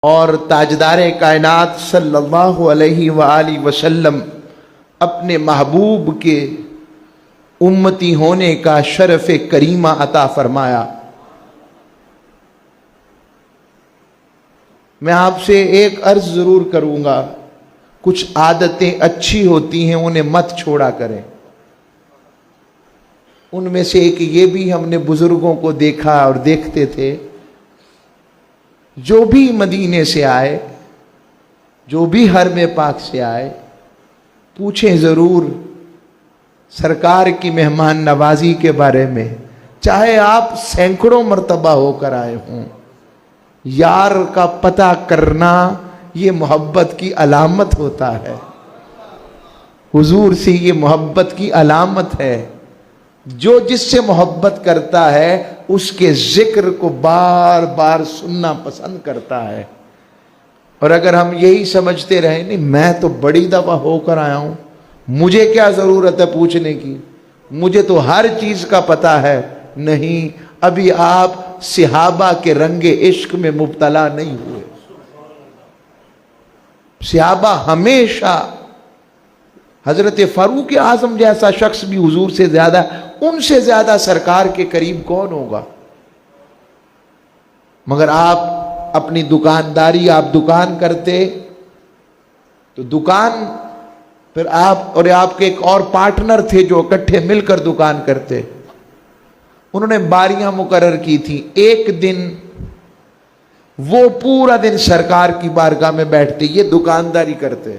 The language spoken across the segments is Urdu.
اور تاجدار کائنات صلی اللہ علیہ وآلہ وسلم اپنے محبوب کے امتی ہونے کا شرف کریمہ عطا فرمایا۔ میں آپ سے ایک عرض ضرور کروں گا، کچھ عادتیں اچھی ہوتی ہیں انہیں مت چھوڑا کریں۔ ان میں سے ایک یہ بھی ہم نے بزرگوں کو دیکھا اور دیکھتے تھے، جو بھی مدینے سے آئے، جو بھی حرم پاک سے آئے، پوچھیں ضرور سرکار کی مہمان نوازی کے بارے میں، چاہے آپ سینکڑوں مرتبہ ہو کر آئے ہوں۔ یار کا پتہ کرنا یہ محبت کی علامت ہوتا ہے، حضور سے یہ محبت کی علامت ہے۔ جو جس سے محبت کرتا ہے اس کے ذکر کو بار بار سننا پسند کرتا ہے۔ اور اگر ہم یہی سمجھتے رہیں نہیں میں تو بڑی دفعہ ہو کر آیا ہوں، مجھے کیا ضرورت ہے پوچھنے کی، مجھے تو ہر چیز کا پتہ ہے، نہیں، ابھی آپ صحابہ کے رنگ عشق میں مبتلا نہیں ہوئے۔ صحابہ ہمیشہ، حضرت فاروق اعظم جیسا شخص بھی حضور سے زیادہ، ان سے زیادہ سرکار کے قریب کون ہوگا؟ مگر آپ اپنی دکانداری، آپ دکان کرتے تو دکان، پھر آپ اور آپ کے ایک اور پارٹنر تھے جو اکٹھے مل کر دکان کرتے، انہوں نے باریاں مقرر کی تھی۔ ایک دن وہ پورا دن سرکار کی بارگاہ میں بیٹھتے، یہ دکانداری کرتے،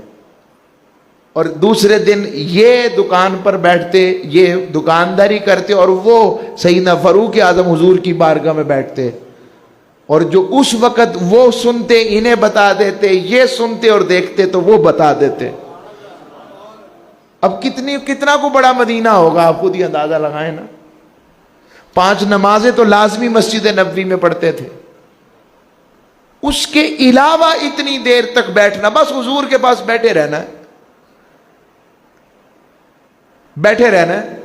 اور دوسرے دن یہ دکان پر بیٹھتے، یہ دکانداری کرتے، اور وہ سیدنا فاروق اعظم حضور کی بارگاہ میں بیٹھتے، اور جو اس وقت وہ سنتے انہیں بتا دیتے، یہ سنتے اور دیکھتے تو وہ بتا دیتے۔ اب کتنا کو بڑا مدینہ ہوگا، آپ خود ہی اندازہ لگائیں نا۔ 5 نمازیں تو لازمی مسجد نبوی میں پڑھتے تھے، اس کے علاوہ اتنی دیر تک بیٹھنا، بس حضور کے پاس بیٹھے رہنا ہے، بیٹھے رہنا ہے۔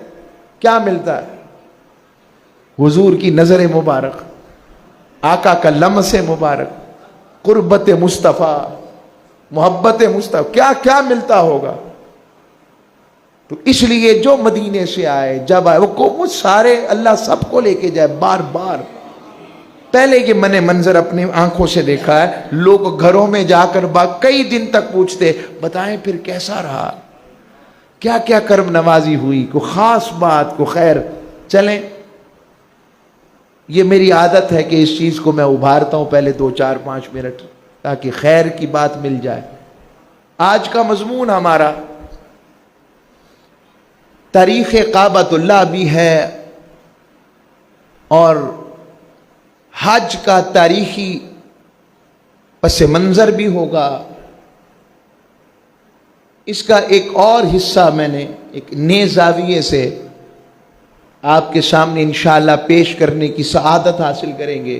کیا ملتا ہے؟ حضور کی نظر مبارک، آقا کا لمس مبارک، قربت مصطفیٰ، محبت مصطفیٰ، کیا کیا ملتا ہوگا؟ تو اس لیے جو مدینے سے آئے، جب آئے، وہ سارے اللہ سب کو لے کے جائے بار بار۔ پہلے یہ میں نے منظر اپنی آنکھوں سے دیکھا ہے، لوگ گھروں میں جا کر کئی دن تک پوچھتے، بتائیں پھر کیسا رہا، کیا کیا کرم نوازی ہوئی، کوئی خاص بات، کو خیر۔ چلیں، یہ میری عادت ہے کہ اس چیز کو میں ابھارتا ہوں پہلے 2 4 5 منٹ، تاکہ خیر کی بات مل جائے۔ آج کا مضمون ہمارا تاریخ کعبۃ اللہ بھی ہے اور حج کا تاریخی پس منظر بھی ہوگا۔ اس کا ایک اور حصہ میں نے ایک نئے زاویے سے آپ کے سامنے انشاءاللہ پیش کرنے کی سعادت حاصل کریں گے۔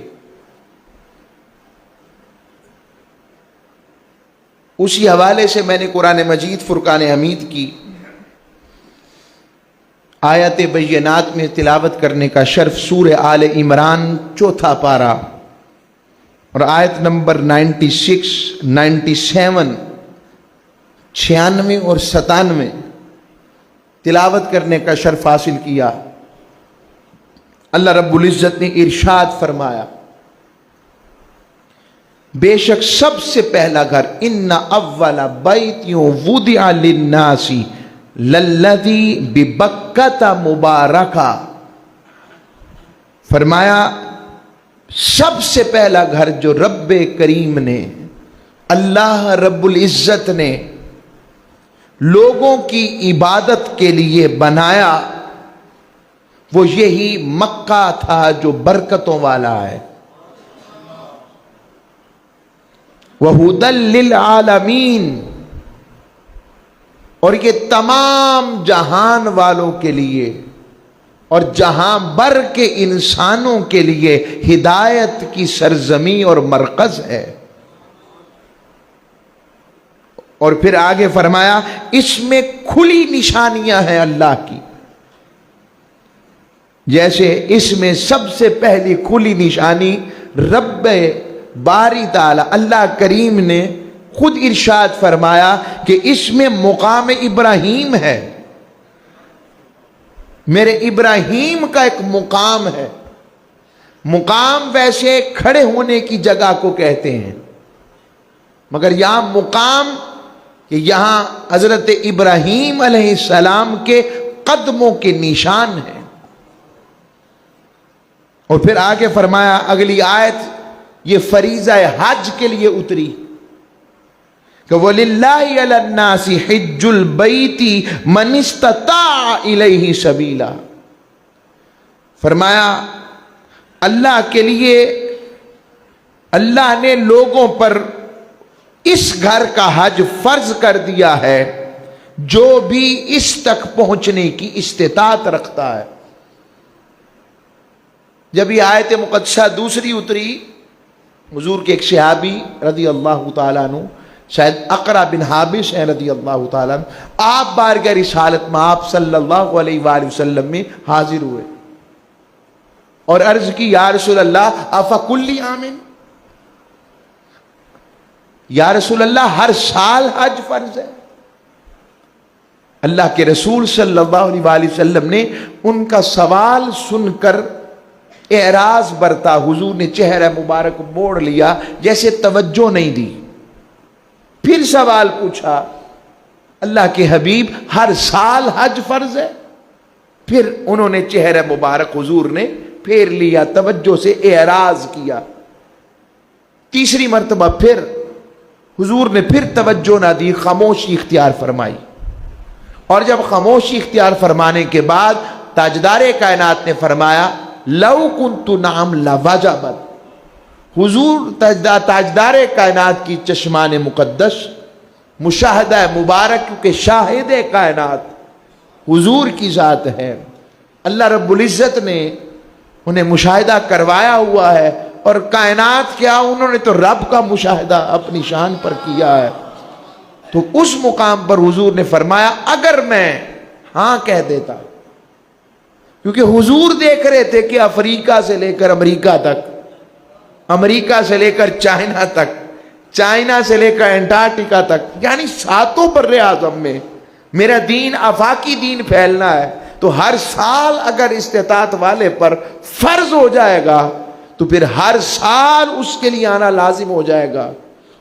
اسی حوالے سے میں نے قرآن مجید فرقان حمید کی آیت بینات میں تلاوت کرنے کا شرف، سورہ آل عمران 4 پارہ اور آیت نمبر 96، 97، 96 اور 97 تلاوت کرنے کا شرف حاصل کیا۔ اللہ رب العزت نے ارشاد فرمایا، بے شک سب سے پہلا گھر، ان اول بیت وضع للناس للذی ببکۃ مبارکہ، فرمایا سب سے پہلا گھر جو رب کریم نے، اللہ رب العزت نے لوگوں کی عبادت کے لیے بنایا، وہ یہی مکہ تھا جو برکتوں والا ہے۔ وَهُدًى لِّلْعَالَمِينَ، اور یہ تمام جہان والوں کے لیے اور جہاں بر کے انسانوں کے لیے ہدایت کی سرزمین اور مرکز ہے۔ اور پھر آگے فرمایا اس میں کھلی نشانیاں ہیں اللہ کی، جیسے اس میں سب سے پہلی کھلی نشانی رب باری تعالی اللہ کریم نے خود ارشاد فرمایا کہ اس میں مقام ابراہیم ہے، میرے ابراہیم کا ایک مقام ہے۔ مقام ویسے کھڑے ہونے کی جگہ کو کہتے ہیں، مگر یہاں مقام کہ یہاں حضرت ابراہیم علیہ السلام کے قدموں کے نشان ہیں۔ اور پھر آگے فرمایا اگلی آیت، یہ فریضہ حج کے لیے اتری کہ وَلِلَّهِ عَلَى النَّاسِ حِجُّ الْبَيْتِ مَنِ اسْتَطَاعَ إِلَيْهِ سَبِيلًا، فرمایا اللہ کے لیے اللہ نے لوگوں پر اس گھر کا حج فرض کر دیا ہے جو بھی اس تک پہنچنے کی استطاعت رکھتا ہے۔ جب یہ آیت مقدسہ دوسری اتری، حضور کے ایک صحابی رضی اللہ تعالیٰ عنہ، شاید اقرا بن حابس ہیں رضی اللہ تعالیٰ عنہ، آپ بارگاہ رسالت میں آپ صلی اللہ علیہ وآلہ وسلم میں حاضر ہوئے اور عرض کی یا رسول اللہ افکل عامن، یا رسول اللہ ہر سال حج فرض ہے؟ اللہ کے رسول صلی اللہ علیہ وآلہ وسلم نے ان کا سوال سن کر اعراض برتا، حضور نے چہرہ مبارک موڑ لیا جیسے توجہ نہیں دی۔ پھر سوال پوچھا، اللہ کے حبیب ہر سال حج فرض ہے؟ پھر انہوں نے چہرہ مبارک حضور نے پھیر لیا، توجہ سے اعراض کیا۔ تیسری مرتبہ پھر حضور نے پھر توجہ نہ دی، خاموشی اختیار فرمائی، اور جب خاموشی اختیار فرمانے کے بعد تاجدار کائنات نے فرمایا لو کنت نعم لوجبت۔ حضور تاجدار کائنات کی چشمان مقدس مشاہدہ مبارک، کیونکہ شاہد کائنات حضور کی ذات ہے، اللہ رب العزت نے انہیں مشاہدہ کروایا ہوا ہے، اور کائنات کیا انہوں نے تو رب کا مشاہدہ اپنی شان پر کیا ہے۔ تو اس مقام پر حضور نے فرمایا اگر میں ہاں کہہ دیتا، کیونکہ حضور دیکھ رہے تھے کہ افریقہ سے لے کر امریکہ تک، امریکہ سے لے کر چائنا تک، چائنا سے لے کر انٹارکٹیکا تک، یعنی ساتوں بر اعظم میں میرا دین آفاقی دین پھیلنا ہے، تو ہر سال اگر استطاعت والے پر فرض ہو جائے گا تو پھر ہر سال اس کے لیے آنا لازم ہو جائے گا۔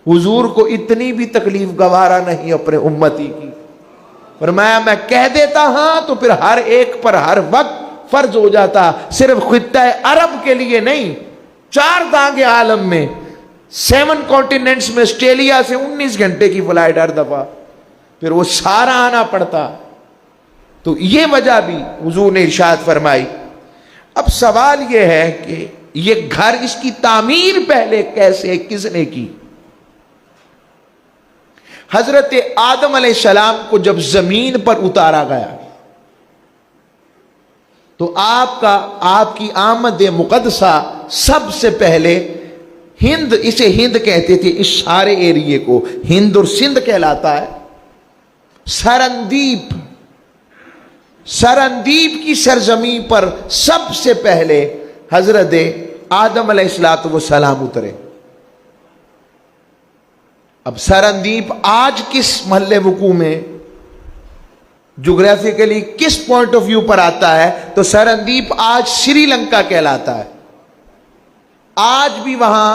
حضور کو اتنی بھی تکلیف گوارا نہیں اپنے امتی کی، فرمایا میں کہہ دیتا ہاں تو پھر ہر ایک پر ہر وقت فرض ہو جاتا، صرف خطہ عرب کے لیے نہیں، 4 دانگے عالم میں، 7 کانٹیننٹس میں، آسٹریلیا سے 19 گھنٹے کی فلائٹ ہر دفعہ، پھر وہ سارا آنا پڑتا۔ تو یہ وجہ بھی حضور نے ارشاد فرمائی۔ اب سوال یہ ہے کہ یہ گھر، اس کی تعمیر پہلے کیسے، کس نے کی؟ حضرت آدم علیہ السلام کو جب زمین پر اتارا گیا تو آپ کی آمد مقدسہ سب سے پہلے ہند، اسے ہند کہتے تھے، اس سارے ایریے کو ہند اور سندھ کہلاتا ہے، سرندیپ کی سرزمین پر سب سے پہلے حضرت آدم علیہ السلام اترے۔ اب سرندیپ آج کس محلے وقوع میں، جغرافیکلی کس پوائنٹ آف ویو پر آتا ہے تو سرندیپ آج سری لنکا کہلاتا ہے۔ آج بھی وہاں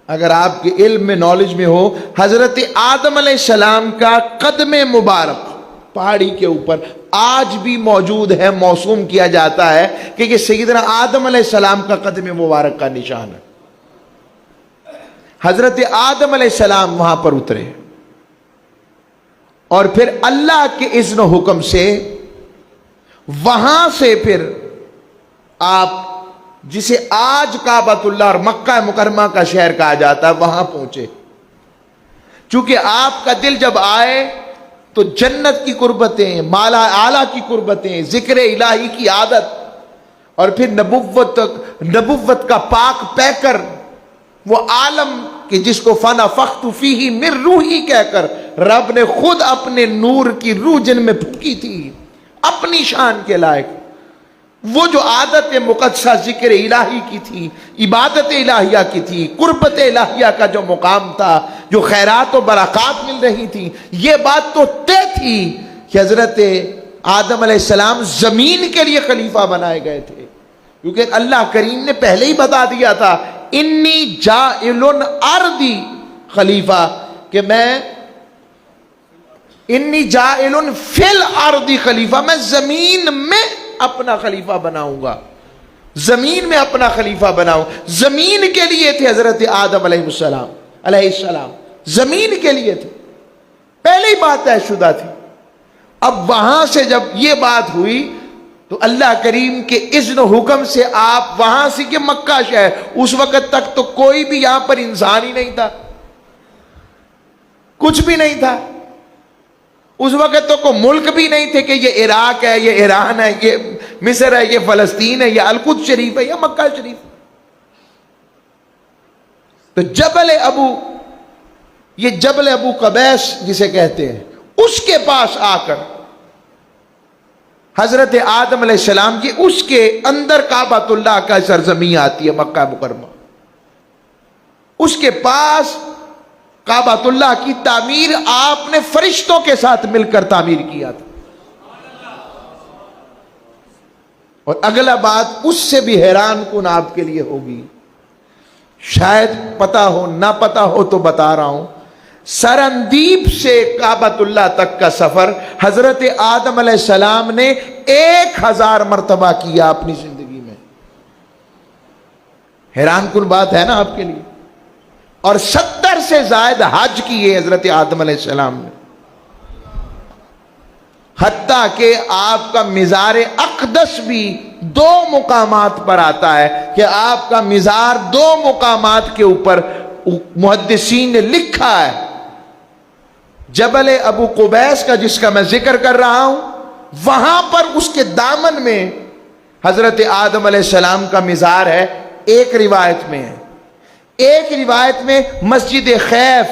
اگر آپ کے علم میں، نالج میں ہو، حضرت آدم علیہ السلام کا قدم مبارک پہاڑی کے اوپر آج بھی موجود ہے، موسوم کیا جاتا ہے کہ یہ سیدنا آدم علیہ السلام کا قدم مبارک کا نشان ہے۔ حضرت آدم علیہ السلام وہاں پر اترے، اور پھر اللہ کے اذن و حکم سے وہاں سے پھر آپ جسے آج کعبۃ اللہ اور مکہ مکرمہ کا شہر کہا جاتا ہے وہاں پہنچے۔ چونکہ آپ کا دل جب آئے تو جنت کی قربتیں، مالا اعلیٰ کی قربتیں، ذکر الہی کی عادت، اور پھر نبوت کا پاک پیکر، وہ عالم کہ جس کو فنفخت فیہ من روحی کہہ کر رب نے خود اپنے نور کی روح جن میں پھونکی تھی اپنی شان کے لائق، وہ جو عادت مقدسہ ذکر الہی کی تھی، عبادت الہیہ کی تھی، قربت الہیہ کا جو مقام تھا، جو خیرات و برکات مل رہی تھی، یہ بات تو طے تھی کہ حضرت آدم علیہ السلام زمین کے لیے خلیفہ بنائے گئے تھے، کیونکہ اللہ کریم نے پہلے ہی بتا دیا تھا انی جاعل ارضی خلیفہ، کہ میں انی جاعل فی الارض خلیفہ، میں زمین میں اپنا خلیفہ بناؤں گا، زمین میں اپنا خلیفہ بناؤں۔ زمین کے لیے تھے حضرت آدم علیہ السلام زمین کے لیے تھے، پہلے ہی بات طے شدہ تھی۔ اب وہاں سے جب یہ بات ہوئی تو اللہ کریم کے اذن و حکم سے آپ وہاں سے کہ مکہ شہر، اس وقت تک تو کوئی بھی یہاں پر انسان ہی نہیں تھا، کچھ بھی نہیں تھا، اس وقت تو کوئی ملک بھی نہیں تھے کہ یہ عراق ہے، یہ ایران ہے، یہ مصر ہے، یہ فلسطین ہے، یہ القدس شریف ہے، یا مکہ شریف۔ تو جبل ابو قبیس جسے کہتے ہیں، اس کے پاس آ کر حضرت آدم علیہ السلام کی اس کے اندر کعبۃ اللہ کا سرزمین آتی ہے، مکہ مکرمہ، اس کے پاس کعبۃ اللہ کی تعمیر آپ نے فرشتوں کے ساتھ مل کر تعمیر کیا تھا۔ اور اگلا بات اس سے بھی حیران کن آپ کے لیے ہوگی، شاید پتا ہو نہ پتا ہو تو بتا رہا ہوں، سرندیپ سے کعبۃ اللہ تک کا سفر حضرت آدم علیہ السلام نے 1000 مرتبہ کیا اپنی زندگی میں۔ حیران کن بات ہے نا آپ کے لیے۔ اور 70 سے زائد حج کیے حضرت آدم علیہ السلام نے، حتیٰ کہ آپ کا مزار اقدس بھی 2 مقامات پر آتا ہے کہ آپ کا مزار 2 مقامات کے اوپر محدثین نے لکھا ہے۔ جبل ابو قبیس کا جس کا میں ذکر کر رہا ہوں، وہاں پر اس کے دامن میں حضرت آدم علیہ السلام کا مزار ہے، ایک روایت میں ہے، ایک روایت میں مسجد خیف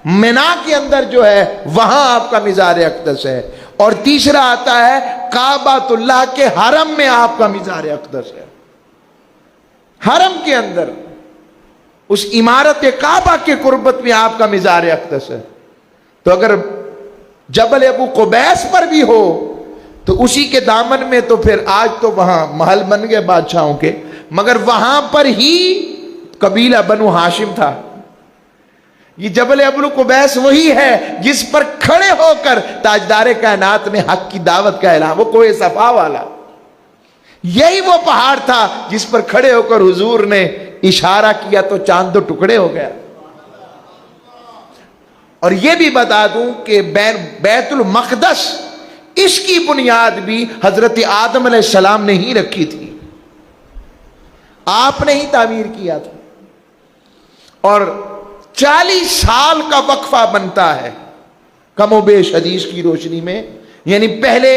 منا کے اندر جو ہے وہاں آپ کا مزار اقدس ہے، اور تیسرا آتا ہے کعبۃ اللہ کے حرم میں آپ کا مزار اقدس ہے، حرم کے اندر اس عمارت کعبہ کے قربت میں آپ کا مزار اقدس ہے۔ تو اگر جبل ابو قبیس پر بھی ہو تو اسی کے دامن میں، تو پھر آج تو وہاں محل بن گئے بادشاہوں کے، مگر وہاں پر ہی قبیلہ بنو ہاشم تھا۔ یہ جبل ابو قبیس وہی ہے جس پر کھڑے ہو کر تاجدار کائنات نے حق کی دعوت کا اعلان، وہ کوہ صفا والا، یہی وہ پہاڑ تھا جس پر کھڑے ہو کر حضور نے اشارہ کیا تو چاند 2 ٹکڑے ہو گیا۔ اور یہ بھی بتا دوں کہ بیت المقدس، اس کی بنیاد بھی حضرت آدم علیہ السلام نے ہی رکھی تھی، آپ نے ہی تعمیر کیا تھا۔ اور 40 سال کا وقفہ بنتا ہے کم و بیش حدیث کی روشنی میں، یعنی پہلے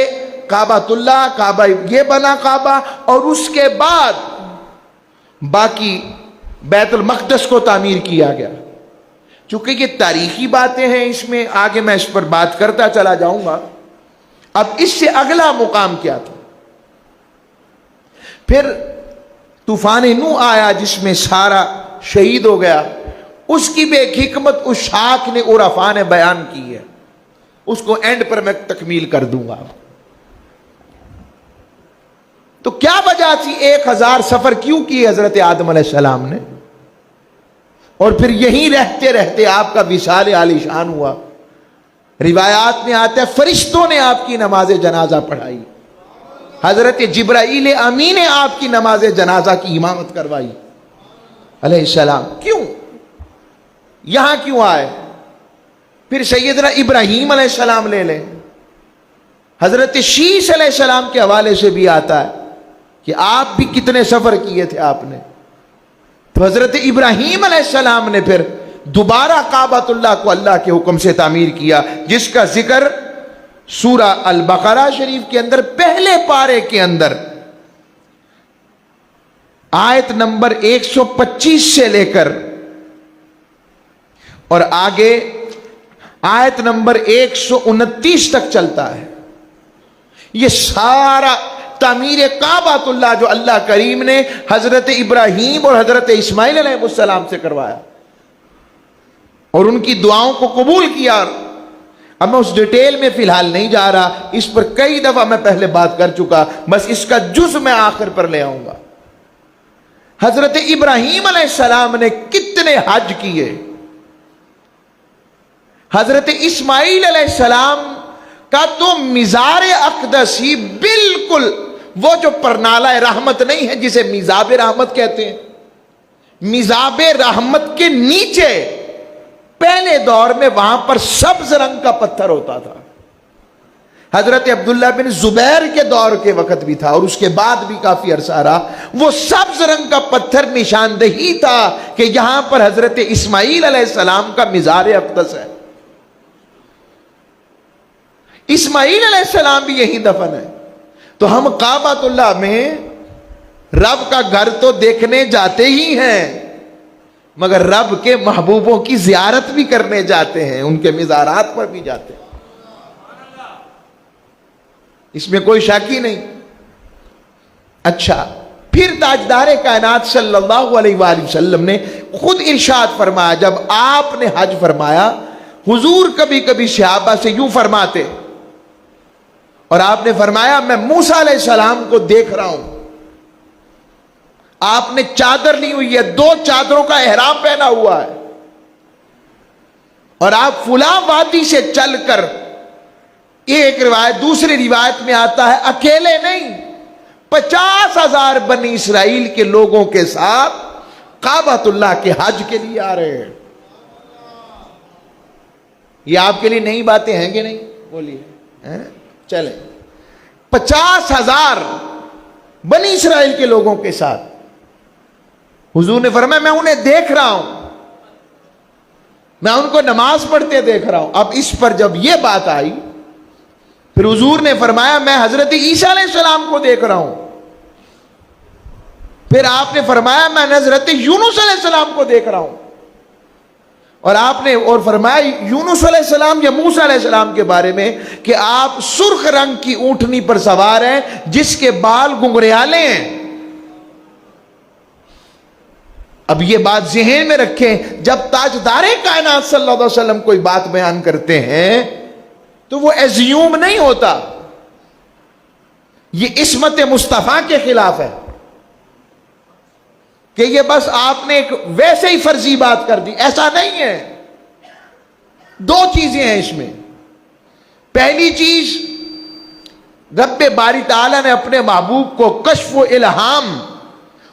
کعبۃ اللہ، کعبہ یہ بنا کعبہ، اور اس کے بعد باقی بیت المقدس کو تعمیر کیا گیا۔ چونکہ یہ تاریخی باتیں ہیں، اس میں آگے میں اس پر بات کرتا چلا جاؤں گا۔ اب اس سے اگلا مقام کیا تھا؟ پھر طوفان نوح آیا جس میں سارا شہید ہو گیا، اس کی بھی ایک حکمت اس شاخ نے عرفاء نے بیان کی ہے، اس کو اینڈ پر میں تکمیل کر دوں گا۔ تو کیا وجہ تھی 1000 سفر کیوں کیے حضرت آدم علیہ السلام نے؟ اور پھر یہیں رہتے رہتے آپ کا وصال عالی شان ہوا۔ روایات میں آتا ہے فرشتوں نے آپ کی نماز جنازہ پڑھائی، حضرت جبرائیل امین نے آپ کی نماز جنازہ کی امامت کروائی علیہ السلام۔ کیوں یہاں کیوں آئے؟ پھر سیدنا ابراہیم علیہ السلام لے لیں، حضرت شیش علیہ السلام کے حوالے سے بھی آتا ہے کہ آپ بھی کتنے سفر کیے تھے آپ نے۔ تو حضرت ابراہیم علیہ السلام نے پھر دوبارہ کعبۃ اللہ کو اللہ کے حکم سے تعمیر کیا، جس کا ذکر سورہ البقرہ شریف کے اندر پہلے پارے کے اندر آیت نمبر 125 سے لے کر اور آگے آیت نمبر 129 تک چلتا ہے۔ یہ سارا تعمیر کعبۃ اللہ جو اللہ کریم نے حضرت ابراہیم اور حضرت اسماعیل علیہ السلام سے کروایا اور ان کی دعاؤں کو قبول کیا. اب میں اس ڈیٹیل میں فی الحال نہیں جا رہا، اس پر کئی دفعہ میں پہلے بات کر چکا، بس اس کا جز میں آخر پر لے آؤں گا. حضرت ابراہیم علیہ السلام نے کتنے حج کیے، حضرت اسماعیل علیہ السلام کا تو مزار اقدس ہی بالکل وہ جو پرنالہ رحمت نہیں ہے جسے میزاب رحمت کہتے ہیں، میزاب رحمت کے نیچے پہلے دور میں وہاں پر سبز رنگ کا پتھر ہوتا تھا. حضرت عبداللہ بن زبیر کے دور کے وقت بھی تھا اور اس کے بعد بھی کافی عرصہ رہا. وہ سبز رنگ کا پتھر نشاندہی تھا کہ یہاں پر حضرت اسماعیل علیہ السلام کا مزار اقدس ہے. اسماعیل علیہ السلام بھی یہی دفن ہے. تو ہم کعبۃ اللہ میں رب کا گھر تو دیکھنے جاتے ہی ہیں، مگر رب کے محبوبوں کی زیارت بھی کرنے جاتے ہیں، ان کے مزارات پر بھی جاتے ہیں، اس میں کوئی شک ہی نہیں. اچھا، پھر تاجدار کائنات صلی اللہ علیہ وآلہ وسلم نے خود ارشاد فرمایا، جب آپ نے حج فرمایا، حضور کبھی کبھی صحابہ سے یوں فرماتے اور آپ نے فرمایا میں موسیٰ علیہ السلام کو دیکھ رہا ہوں. آپ نے چادر لی ہوئی ہے، 2 چادروں کا احرام پہنا ہوا ہے، اور آپ فلاں وادی سے چل کر، ایک روایت دوسری روایت میں آتا ہے اکیلے نہیں، 50,000 بنی اسرائیل کے لوگوں کے ساتھ کعبۃ اللہ کے حج کے لیے آ رہے ہیں. یہ آپ کے لیے نئی باتیں ہیں کہ نہیں؟ بولیے. چلیں، 50,000 بنی اسرائیل کے لوگوں کے ساتھ حضور نے فرمایا میں انہیں دیکھ رہا ہوں، میں ان کو نماز پڑھتے دیکھ رہا ہوں. اب اس پر جب یہ بات آئی، پھر حضور نے فرمایا میں حضرت عیسیٰ علیہ السلام کو دیکھ رہا ہوں. پھر آپ نے فرمایا میں حضرت یونس علیہ السلام کو دیکھ رہا ہوں. اور آپ نے اور فرمایا یونس علیہ السلام یا موسیٰ علیہ السلام کے بارے میں کہ آپ سرخ رنگ کی اونٹنی پر سوار ہیں جس کے بال گنگریالے ہیں. اب یہ بات ذہن میں رکھیں، جب تاجدار کائنات صلی اللہ علیہ وسلم کوئی بات بیان کرتے ہیں تو وہ ایزیوم نہیں ہوتا، یہ عصمت مصطفیٰ کے خلاف ہے کہ یہ بس آپ نے ایک ویسے ہی فرضی بات کر دی. ایسا نہیں ہے. 2 چیزیں ہیں اس میں. پہلی چیز، رب باری تعالیٰ نے اپنے محبوب کو کشف و الہام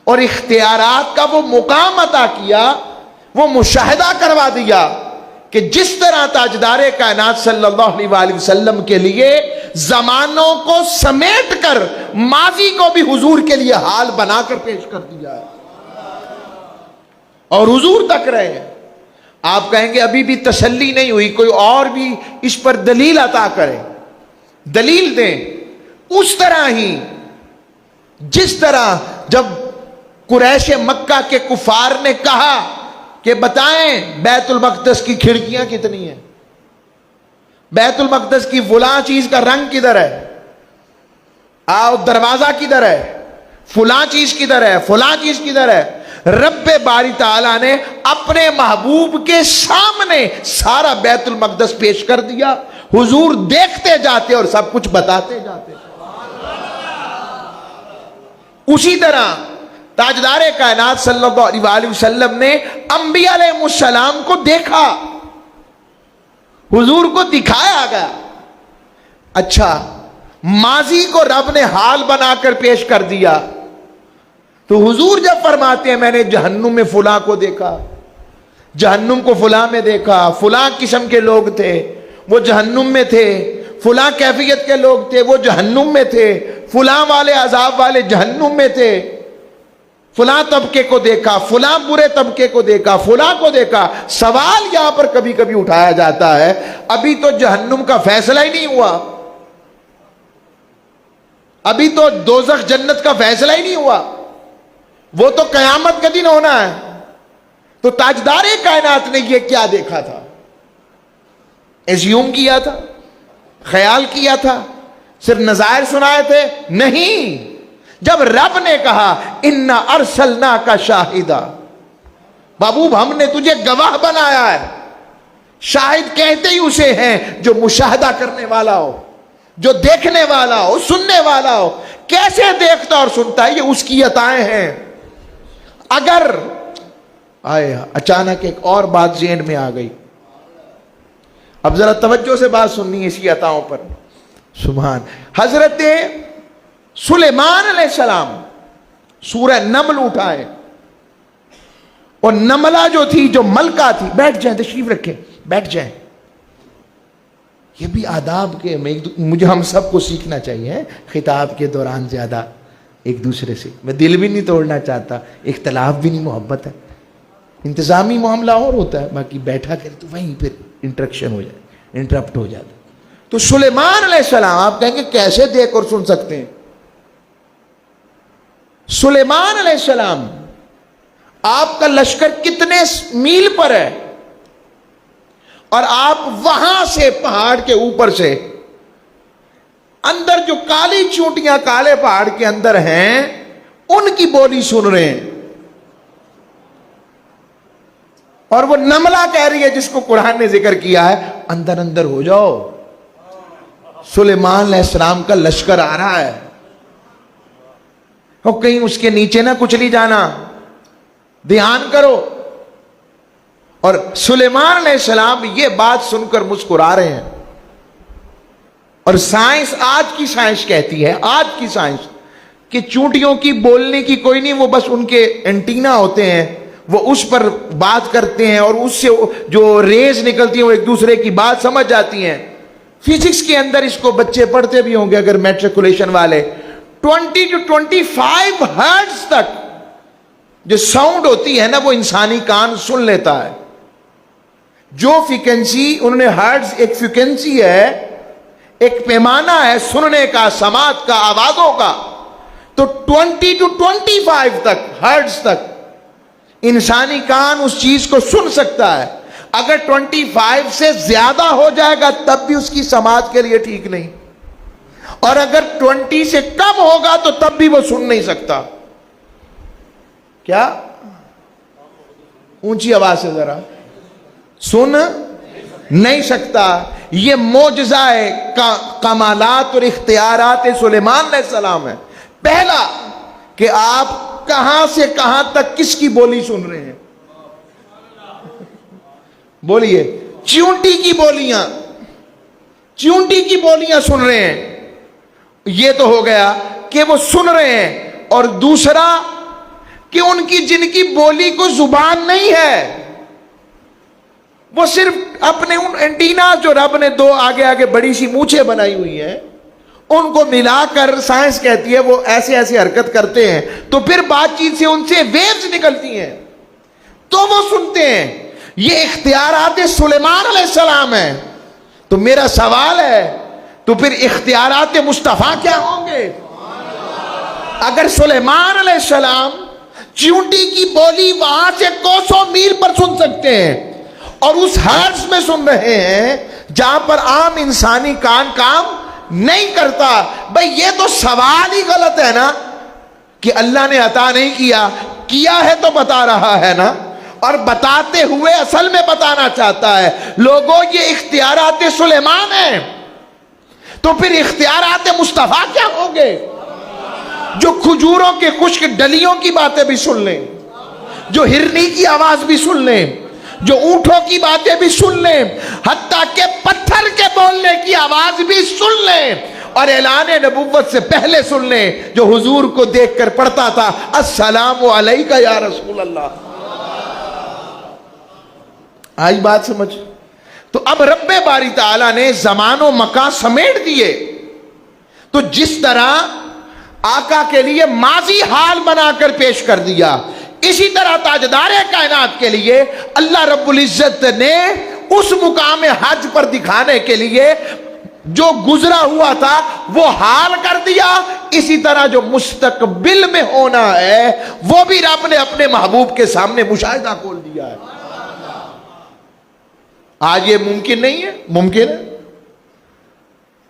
اور اختیارات کا وہ مقام عطا کیا، وہ مشاہدہ کروا دیا کہ جس طرح تاجدار کائنات صلی اللہ علیہ وآلہ وسلم کے لیے زمانوں کو سمیٹ کر ماضی کو بھی حضور کے لیے حال بنا کر پیش کر دیا ہے اور حضور تک رہے ہیں. آپ کہیں گے ابھی بھی تسلی نہیں ہوئی، کوئی اور بھی اس پر دلیل عطا کرے، دلیل دیں. اس طرح ہی جس طرح جب قریش مکہ کے کفار نے کہا کہ بتائیں بیت المقدس کی کھڑکیاں کتنی ہیں، بیت المقدس کی فلاں چیز کا رنگ کدھر ہے، دروازہ کدھر ہے، فلاں چیز کدھر ہے، فلاں چیز کدھر ہے، رب باری تعالیٰ نے اپنے محبوب کے سامنے سارا بیت المقدس پیش کر دیا. حضور دیکھتے جاتے اور سب کچھ بتاتے جاتے. اسی طرح تاجدار کائنات صلی اللہ علیہ وآلہ وسلم نے انبیاء علیہ السلام کو دیکھا، حضور کو دکھایا گیا. اچھا، ماضی کو رب نے حال بنا کر پیش کر دیا، تو حضور جب فرماتے ہیں میں نے جہنم میں فلاں کو دیکھا، جہنم کو فلاں میں دیکھا، فلاں قسم کے لوگ تھے وہ جہنم میں تھے، فلاں کیفیت کے لوگ تھے وہ جہنم میں تھے، فلاں والے عذاب والے جہنم میں تھے، فلاں طبقے کو دیکھا، فلاں برے طبقے کو دیکھا، فلاں کو دیکھا. سوال یہاں پر کبھی کبھی اٹھایا جاتا ہے ابھی تو جہنم کا فیصلہ ہی نہیں ہوا، ابھی تو دوزخ جنت کا فیصلہ ہی نہیں ہوا، وہ تو قیامت کا دن ہونا ہے. تو تاجدار کائنات نے یہ کیا دیکھا تھا؟ ایزیوم کیا تھا، خیال کیا تھا، صرف نظائر سنائے تھے؟ نہیں، جب رب نے کہا انا ارسلناک شاہدا، محبوب ہم نے تجھے گواہ بنایا ہے. شاہد کہتے ہی اسے ہیں جو مشاہدہ کرنے والا ہو، جو دیکھنے والا ہو، سننے والا ہو. کیسے دیکھتا اور سنتا ہے؟ یہ اس کی عطائیں ہیں. اگر اچانک ایک اور بات ذہن میں آ گئی، اب ذرا توجہ سے بات سننی ہے اسی عطاؤں پر. سبحان. حضرت سلیمان علیہ السلام سورہ نمل اٹھائے، اور نملہ جو تھی، جو ملکہ تھی، بیٹھ جائیں، تشریف رکھیں، بیٹھ جائیں. یہ بھی آداب کے مجھے ہم سب کو سیکھنا چاہیے. خطاب کے دوران زیادہ ایک دوسرے سے میں دل بھی نہیں توڑنا چاہتا، اختلاف بھی نہیں، محبت ہے. انتظامی معاملہ اور ہوتا ہے، باقی بیٹھا کر تو وہیں پھر انٹریکشن ہو جائے، انٹرپٹ ہو جاتا. تو سلیمان علیہ السلام، آپ کہیں گے کیسے دیکھ اور سن سکتے ہیں؟ سلیمان علیہ السلام، آپ کا لشکر کتنے میل پر ہے، اور آپ وہاں سے پہاڑ کے اوپر سے اندر جو کالی چونٹیاں کالے پہاڑ کے اندر ہیں ان کی بولی سن رہے ہیں. اور وہ نملہ کہہ رہی ہے، جس کو قرآن نے ذکر کیا ہے، اندر اندر ہو جاؤ، سلیمان علیہ السلام کا لشکر آ رہا ہے، اور کہیں اس کے نیچے نہ کچلی جانا، دھیان کرو. اور سلیمان علیہ السلام یہ بات سن کر مسکرا رہے ہیں. اور سائنس، آج کی سائنس کہتی ہے، آج کی سائنس، کہ چونٹیوں کی بولنے کی کوئی نہیں، وہ بس ان کے اینٹینا ہوتے ہیں، وہ اس پر بات کرتے ہیں، اور اس سے جو ریز نکلتی ہیں وہ ایک دوسرے کی بات سمجھ جاتی ہیں. فزکس کے اندر اس کو بچے پڑھتے بھی ہوں گے اگر میٹریکولیشن والے. 20 to 25 ہرٹز تک جو ساؤنڈ ہوتی ہے نا، وہ انسانی کان سن لیتا ہے. جو فریکوینسی انہوں نے، ہرٹز ایک فریکوینسی ہے، ایک پیمانہ ہے سننے کا، سماعت کا، آوازوں کا. تو 20 to 25 تک ہرٹز تک انسانی کان اس چیز کو سن سکتا ہے. اگر 25 سے زیادہ ہو جائے گا تب بھی اس کی سماعت کے لیے ٹھیک نہیں، اور اگر 20 سے کم ہوگا تو تب بھی وہ سن نہیں سکتا. کیا؟ اونچی آواز سے ذرا. سن نہیں سکتا. یہ معجزہ کمالات اور اختیارات سلیمان علیہ السلام ہے. پہلا کہ آپ کہاں سے کہاں تک کس کی بولی سن رہے ہیں. بولیے. چیونٹی کی بولیاں، چیونٹی کی بولیاں سن رہے ہیں. یہ تو ہو گیا کہ وہ سن رہے ہیں. اور دوسرا کہ ان کی، جن کی بولی کو زبان نہیں ہے، وہ صرف اپنے ان اینٹینا جو رب نے دو آگے آگے بڑی سی مونچھیں بنائی ہوئی ہیں، ان کو ملا کر سائنس کہتی ہے وہ ایسے ایسے حرکت کرتے ہیں، تو پھر بات چیت سے ان سے ویوز نکلتی ہیں تو وہ سنتے ہیں. یہ اختیارات سلیمان علیہ السلام ہیں. تو میرا سوال ہے، تو پھر اختیارات مصطفیٰ کیا ہوں گے؟ اگر سلیمان علیہ السلام چیونٹی کی بولی وہاں سے کوسوں میل پر سن سکتے ہیں، اور اس ہرٹز میں سن رہے ہیں جہاں پر عام انسانی کان کام نہیں کرتا، بھئی یہ تو سوال ہی غلط ہے نا، کہ اللہ نے عطا نہیں کیا ہے تو بتا رہا ہے نا، اور بتاتے ہوئے اصل میں بتانا چاہتا ہے. لوگوں یہ اختیارات سلیمان ہیں، تو پھر اختیارات مصطفیٰ کیا ہوں گے؟ جو کھجوروں کے خشک ڈلیوں کی باتیں بھی سن لیں، جو ہرنی کی آواز بھی سن لیں، جو اونٹوں کی باتیں بھی سن لیں، حتیٰ کہ پتھر کے بولنے کی آواز بھی سن لیں، اور اعلان نبوت سے پہلے سن لیں، جو حضور کو دیکھ کر پڑھتا تھا السلام علیکہ یا رسول اللہ. آئی بات سمجھ؟ تو اب رب باری تعالیٰ نے زمان و مکان سمیٹ دیے. تو جس طرح آقا کے لیے ماضی حال بنا کر پیش کر دیا، اسی طرح تاجدار کائنات کے لیے اللہ رب العزت نے اس مقام حج پر دکھانے کے لیے جو گزرا ہوا تھا وہ حال کر دیا. اسی طرح جو مستقبل میں ہونا ہے وہ بھی رب نے اپنے محبوب کے سامنے مشاہدہ کھول دیا ہے. آج یہ ممکن نہیں ہے؟ ممکن ہے.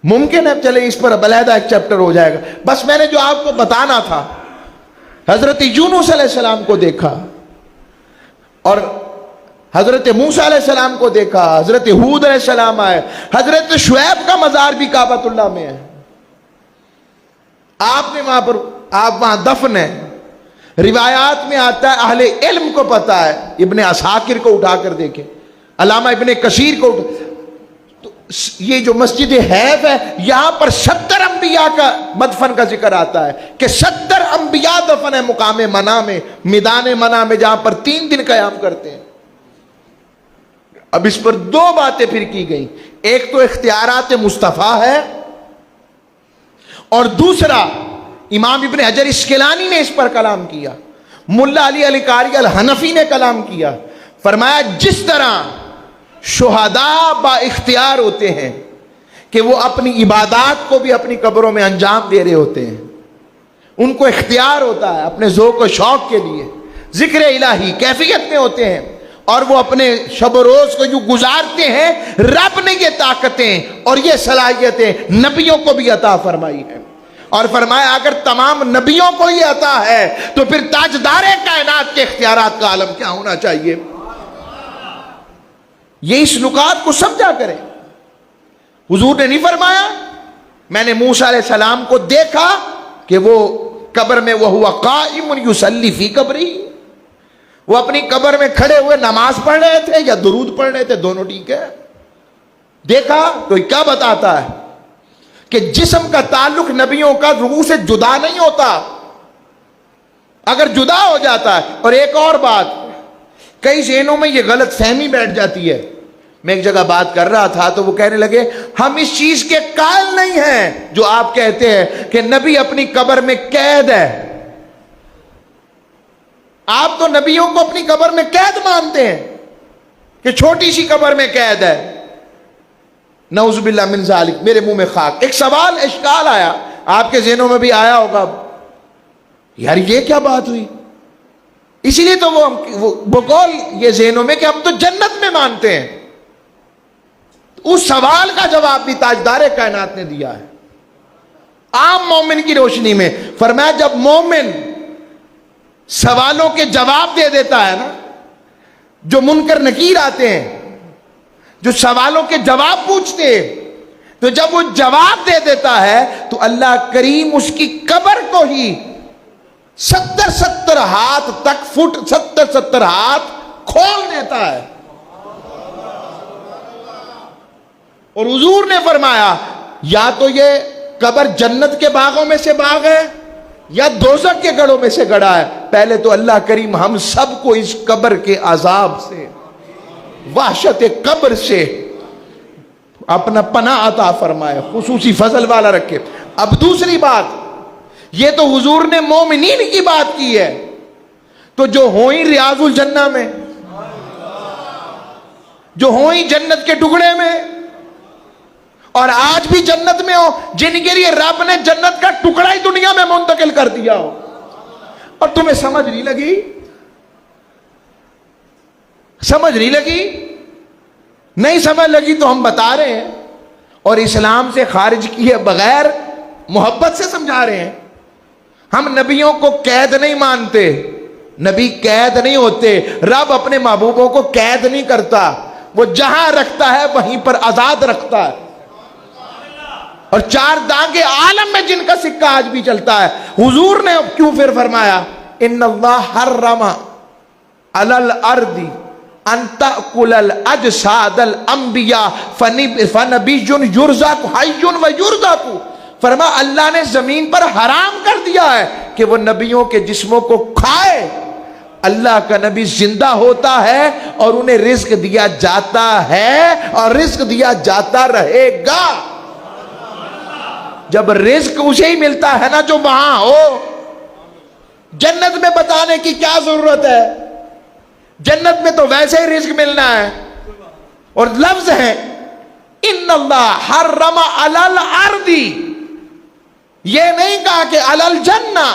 ممکن ہے چلے اس پر علیحدہ ایک چیپٹر ہو جائے گا. بس میں نے جو آپ کو بتانا تھا، حضرت یونس علیہ السلام کو دیکھا اور حضرت موسیٰ علیہ السلام کو دیکھا، حضرت ہود علیہ السلام آئے، حضرت شعیب کا مزار بھی کعبۃ اللہ میں ہے. آپ نے وہاں دفن ہے. روایات میں آتا ہے، اہل علم کو پتا ہے، ابن عساکر کو اٹھا کر دیکھیں، علامہ ابن کثیر کو تو یہ جو مسجد حیف ہے یہاں پر 70 انبیاء کا مدفن کا ذکر آتا ہے کہ 70 انبیاء دفن ہے مقام منع میں، میدان منع میں، جہاں پر 3 دن قیام کرتے ہیں. اب اس پر 2 باتیں پھر کی گئی، ایک تو اختیارات مصطفیٰ ہے اور دوسرا امام ابن حجر اسقلانی نے اس پر کلام کیا، ملا علی علی قاری الحنفی نے کلام کیا. فرمایا جس طرح شہداء با اختیار ہوتے ہیں کہ وہ اپنی عبادات کو بھی اپنی قبروں میں انجام دے رہے ہوتے ہیں، ان کو اختیار ہوتا ہے اپنے ذوق و شوق کے لیے، ذکر الہی کیفیت میں ہوتے ہیں اور وہ اپنے شب و روز کو جو گزارتے ہیں، رب نے یہ طاقتیں اور یہ صلاحیتیں نبیوں کو بھی عطا فرمائی ہیں. اور فرمایا اگر تمام نبیوں کو یہ عطا ہے تو پھر تاجدار کائنات کے اختیارات کا عالم کیا ہونا چاہیے. یہ اس نکات کو سمجھا کریں. حضور نے نہیں فرمایا میں نے موسیٰ علیہ السلام کو دیکھا کہ وہ قبر میں وہو قائم یصلی فی قبری، وہ اپنی قبر میں کھڑے ہوئے نماز پڑھ رہے تھے یا درود پڑھ رہے تھے، دونوں ٹھیک ہے. دیکھا تو کیا بتاتا ہے کہ جسم کا تعلق نبیوں کا روح سے جدا نہیں ہوتا، اگر جدا ہو جاتا ہے. اور ایک اور بات، کئی ذہنوں میں یہ غلط فہمی بیٹھ جاتی ہے. میں ایک جگہ بات کر رہا تھا تو وہ کہنے لگے ہم اس چیز کے قائل نہیں ہیں جو آپ کہتے ہیں کہ نبی اپنی قبر میں قید ہے. آپ تو نبیوں کو اپنی قبر میں قید مانتے ہیں کہ چھوٹی سی قبر میں قید ہے. نعوذ باللہ من ذالک، میرے منہ میں خاک. ایک سوال اشکال آیا، آپ کے ذہنوں میں بھی آیا ہوگا، یار یہ کیا بات ہوئی. اسی لیے تو وہ قول یہ ذہنوں میں کہ ہم تو جنت میں مانتے ہیں. اس سوال کا جواب بھی تاجدار کائنات نے دیا ہے عام مومن کی روشنی میں. فرمایا جب مومن سوالوں کے جواب دے دیتا ہے نا، جو منکر نکیر آتے ہیں جو سوالوں کے جواب پوچھتے ہیں، تو جب وہ جواب دے دیتا ہے تو اللہ کریم اس کی قبر کو ہی 70 ہاتھ تک، فٹ 70 ہاتھ کھول دیتا ہے. اور حضور نے فرمایا یا تو یہ قبر جنت کے باغوں میں سے باغ ہے یا دوزخ کے گڑھوں میں سے گڑھا ہے. پہلے تو اللہ کریم ہم سب کو اس قبر کے عذاب سے، وحشت قبر سے اپنا پناہ عطا فرمائے، خصوصی فضل والا رکھے. اب دوسری بات، یہ تو حضور نے مومنین کی بات کی ہے، تو جو ہوئی ریاض الجنہ میں، جو ہوئی جنت کے ٹکڑے میں اور آج بھی جنت میں ہو، جن کے لیے رب نے جنت کا ٹکڑا ہی دنیا میں منتقل کر دیا ہو، اور تمہیں سمجھ نہیں لگی؟ سمجھ نہیں لگی؟ نہیں سمجھ لگی تو ہم بتا رہے ہیں، اور اسلام سے خارج کیے بغیر محبت سے سمجھا رہے ہیں. ہم نبیوں کو قید نہیں مانتے، نبی قید نہیں ہوتے. رب اپنے محبوبوں کو قید نہیں کرتا، وہ جہاں رکھتا ہے وہیں پر آزاد رکھتا ہے. اور 4 دانگے عالم میں جن کا سکہ آج بھی چلتا ہے. حضور نے کیوں پھر فرمایا ان اللہ حرم علی الارض ان تأکل الاجساد الانبیاء فنبی یرزق حی و یرزق. فرما اللہ نے زمین پر حرام کر دیا ہے کہ وہ نبیوں کے جسموں کو کھائے. اللہ کا نبی زندہ ہوتا ہے اور انہیں رزق دیا جاتا ہے اور رزق دیا جاتا رہے گا. جب رزق اسے ہی ملتا ہے نا جو وہاں ہو. جنت میں بتانے کی کیا ضرورت ہے؟ جنت میں تو ویسے ہی رزق ملنا ہے. اور لفظ ہے ان اللہ حرم علی الارض، یہ نہیں کہا کہ علی الجنہ،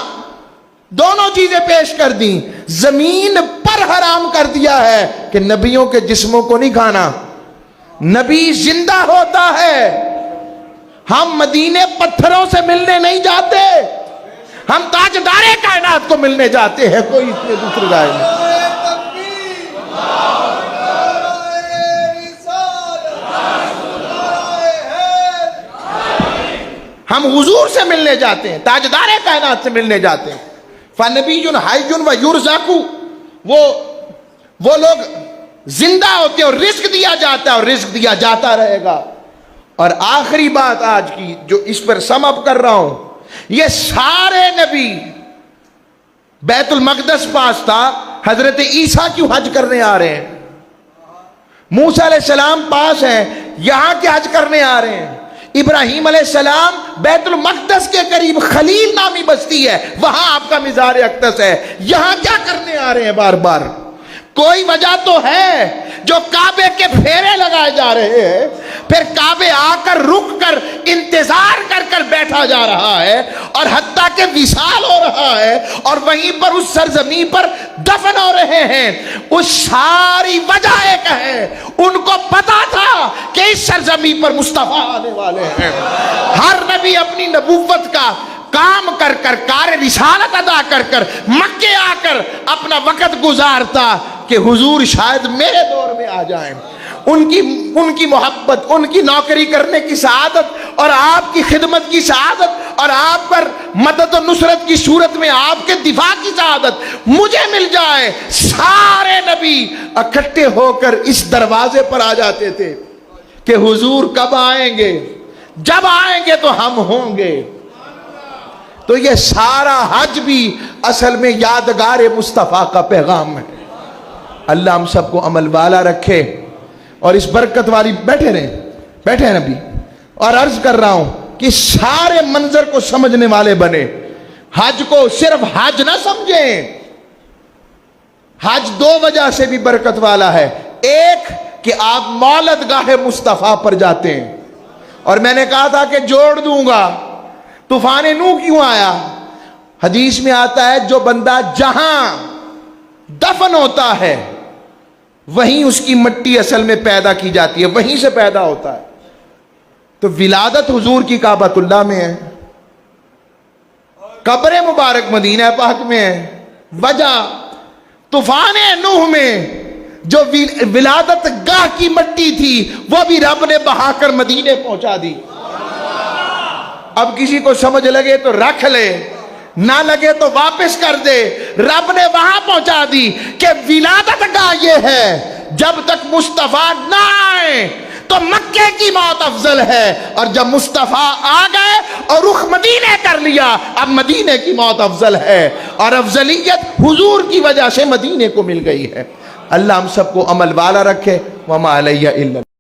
دونوں چیزیں پیش کر دیں. زمین پر حرام کر دیا ہے کہ نبیوں کے جسموں کو نہیں کھانا. نبی زندہ ہوتا ہے ہم مدینے پتھروں سے ملنے نہیں جاتے، ہم تاجدار کائنات کو ملنے جاتے ہیں، کوئی اس میں دوسری رائے نہیں۔ ہم حضور سے ملنے جاتے ہیں، تاجدار کائنات سے ملنے جاتے ہیں۔ فنبی حی و یرزق، وہ لوگ زندہ ہوتے ہیں اور رزق دیا جاتا ہے اور رزق دیا جاتا رہے گا۔ اور آخری بات آج کی جو اس پر سم اپ کر رہا ہوں، یہ سارے نبی، بیت المقدس پاس تھا، حضرت عیسیٰ کیوں حج کرنے آ رہے ہیں؟ موسیٰ علیہ السلام پاس ہیں، یہاں کے حج کرنے آ رہے ہیں۔ ابراہیم علیہ السلام بیت المقدس کے قریب خلیل نامی بستی ہے، وہاں آپ کا مزار اقدس ہے، یہاں کیا کرنے آ رہے ہیں بار بار؟ کوئی وجہ تو ہے جو کعبے کے پھیرے لگائے جا رہے ہیں، پھر کعبے آ کر رک کر انتظار کر کر بیٹھا جا رہا ہے، اور حتیٰ کہ وصال ہو رہا ہے، اور وہیں پر اس سرزمین پر دفن ہو رہے ہیں۔ اس ساری وجہ ایک ہے، ان کو پتا تھا کہ اس سرزمین پر مصطفیٰ آنے والے ہیں۔ ہر نبی اپنی نبوت کا کام کر کر، کار رسالت ادا کر کر مکے آ کر اپنا وقت گزارتا کہ حضور شاید میرے دور میں آ جائیں۔ ان کی محبت، ان کی نوکری کرنے کی سعادت اور آپ کی خدمت کی سعادت اور آپ پر مدد و نصرت کی صورت میں آپ کے دفاع کی سعادت مجھے مل جائے۔ سارے نبی اکٹھے ہو کر اس دروازے پر آ جاتے تھے کہ حضور کب آئیں گے؟ جب آئیں گے تو ہم ہوں گے۔ تو یہ سارا حج بھی اصل میں یادگار مصطفیٰ کا پیغام ہے۔ اللہ ہم سب کو عمل والا رکھے اور اس برکت والی بیٹھے ہیں نبی، اور عرض کر رہا ہوں کہ سارے منظر کو سمجھنے والے بنے۔ حج کو صرف حج نہ سمجھیں، حج دو وجہ سے بھی برکت والا ہے۔ ایک کہ آپ مولد گاہ مصطفیٰ پر جاتے ہیں، اور میں نے کہا تھا کہ جوڑ دوں گا، طوفان نوح کیوں آیا؟ حدیث میں آتا ہے جو بندہ جہاں دفن ہوتا ہے وہیں اس کی مٹی اصل میں پیدا کی جاتی ہے، وہیں سے پیدا ہوتا ہے۔ تو ولادت حضور کی کعبۃ اللہ میں ہے، قبر مبارک مدینہ پاک میں ہے۔ وجہ طوفان نوح میں جو ولادت گاہ کی مٹی تھی وہ بھی رب نے بہا کر مدینے پہنچا دی۔ اب کسی کو سمجھ لگے تو رکھ لے، نہ لگے تو واپس کر دے۔ رب نے وہاں پہنچا دی کہ ولادت گاہ یہ ہے، جب تک مصطفیٰ نہ آئے تو مکے کی موت افضل ہے، اور جب مصطفیٰ آ گئے اور رخ مدینے کر لیا اب مدینے کی موت افضل ہے، اور افضلیت حضور کی وجہ سے مدینے کو مل گئی ہے۔ اللہ ہم سب کو عمل والا رکھے۔ وما علیہ الا